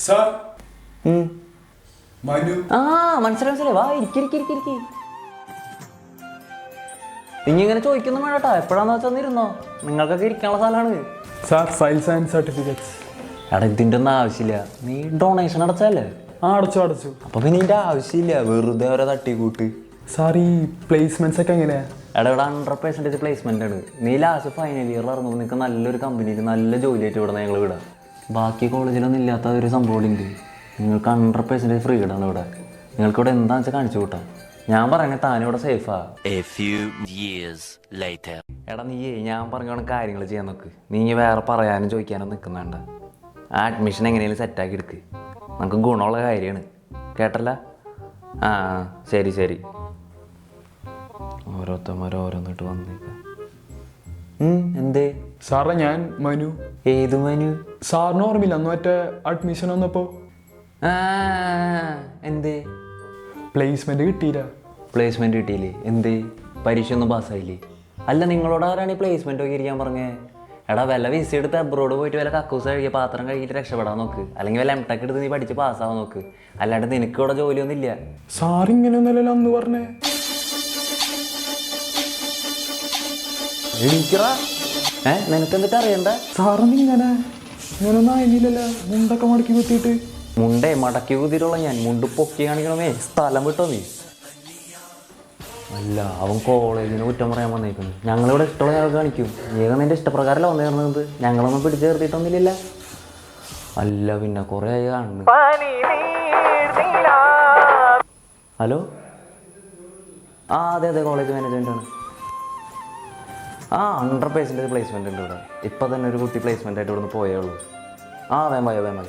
Sir Manu. മനസ്സിലായി വാ ഇരിക്കി ഇങ്ങനെ ചോദിക്കുന്നു വേണട്ടാ, എപ്പോഴാന്ന് വെച്ചാൽ ഇരുന്നോ, നിങ്ങൾക്കൊക്കെ ഇരിക്കാനുള്ള സ്ഥലമാണ്. Sir files and certificates. എടാ ഇതിൻ്റെ ഒന്നും ആവശ്യമില്ല, നീ ഡൊണേഷൻ അടച്ചല്ലേ? അടച്ചു. അപ്പൊ പിന്നെ ഇതിൻ്റെ ആവശ്യമില്ല, വെറുതെ ഓരോ തട്ടിക്കൂട്ട്. സാർ ഈ പ്ലേസ്മെന്റ്സ് ഒക്കെ എങ്ങനെയാ? എടാ ഇവിടെ 100% പ്ലേസ്മെന്റ് ആണ്. നീ ലാസ്റ്റ് ഫൈനൽ ഇയറിൽ ഇറങ്ങുമ്പോൾ നിനക്ക് നല്ലൊരു കമ്പനിയിൽ നല്ല ജോലിയായിട്ട് ഇവിടെ ഞങ്ങൾ വിടാം. ബാക്കി കോളേജിലൊന്നും ഇല്ലാത്ത ഒരു സംഭവം ഉണ്ട്, നിങ്ങൾക്ക് 100% ഫ്രീ ഇടാണ് ഇവിടെ. നിങ്ങൾക്ക് ഇവിടെ എന്താണെന്ന് വെച്ചാൽ കാണിച്ചു കൂട്ടാം. ഞാൻ പറയണേ താനിവിടെ സേഫാ. എടാ നീയേ ഞാൻ പറഞ്ഞോണം കാര്യങ്ങൾ ചെയ്യാൻ നോക്ക്. നീ വേറെ പറയാനും ചോദിക്കാനും നിൽക്കുന്നുണ്ട്. ആ അഡ്മിഷൻ എങ്ങനെയും സെറ്റാക്കി എടുക്ക്, നമുക്ക് ഗുണമുള്ള കാര്യമാണ്, കേട്ടല്ല? ശരി ഓരോരുത്തന്മാരോരോന്നിട്ട് വന്നേക്കാം. എന്തേ സാറേ? ഞാൻ മനു. ഏത് മനു? സാറിന് ഓർമ്മയില്ല അന്ന് മറ്റേ അഡ്മിഷൻ വന്നപ്പോ? എന്തേ? പ്ലേസ്മെന്റ് കിട്ടിയില്ല. പ്ലേസ്മെന്റ് കിട്ടിയില്ലേ? എന്തേ? പരീക്ഷ ഒന്നും പാസ്സായില്ലേ? അല്ല നിങ്ങളോട് ആരാണ് ഈ പ്ലേസ്മെന്റ് ഒക്കെ ഇരിക്കാൻ പറഞ്ഞേ? എടാ വല്ല വിസ എടുത്ത് അബ്രോഡ് പോയിട്ട് വല്ല കക്കൂസ് കഴുകിയ പാത്രം കഴുകിയിട്ട് രക്ഷപ്പെടാൻ നോക്ക്, അല്ലെങ്കിൽ വല്ല എംടെക് എടുത്ത് നീ പഠിച്ച് പാസ്സാവാൻ നോക്ക്, അല്ലാണ്ട് നിനക്ക് ഇവിടെ ജോലിയൊന്നും ഇല്ല. സാർ ഇങ്ങനെയൊന്നല്ലല്ലോ അന്ന് പറഞ്ഞേ. നിനക്ക് എന്നിട്ട് അറിയണ്ട? സാറിന് ഇങ്ങനൊന്നും ആയിരുന്നില്ലല്ലോ, മുണ്ടൊക്കെ മടക്കി കുത്തിയിട്ട്. മുണ്ടേ മടക്കി കുത്തിയിട്ടുള്ള ഞാൻ മുണ്ട് പൊക്കി കാണിക്കണമേ, സ്ഥലം വിട്ടോ നീ. അല്ല അവൻ കോളേജിന് കുറ്റം പറയാൻ വന്നേക്കുന്നു. ഞങ്ങളിവിടെ ഇഷ്ടമുള്ള ഞങ്ങൾ കാണിക്കും. ഏക നിന്റെ ഇഷ്ടപ്രകാരമല്ല വന്നേർന്നത്, ഞങ്ങളൊന്നും പിടിച്ചു ചേർത്തിട്ടൊന്നുമില്ല. അല്ല പിന്നെ കുറേ ആയി കാണുന്നു. ഹലോ, അതെ കോളേജ് മാനേജ്മെൻ്റ് ആണ്. 100% പ്ലേസ്മെൻ്റ് ഉണ്ട് ഇവിടെ. ഇപ്പം തന്നെ ഒരു കുട്ടി പ്ലേസ്മെൻ്റ് ആയിട്ട് ഇവിടെ നിന്ന് പോയേ ഉള്ളൂ. വേഗം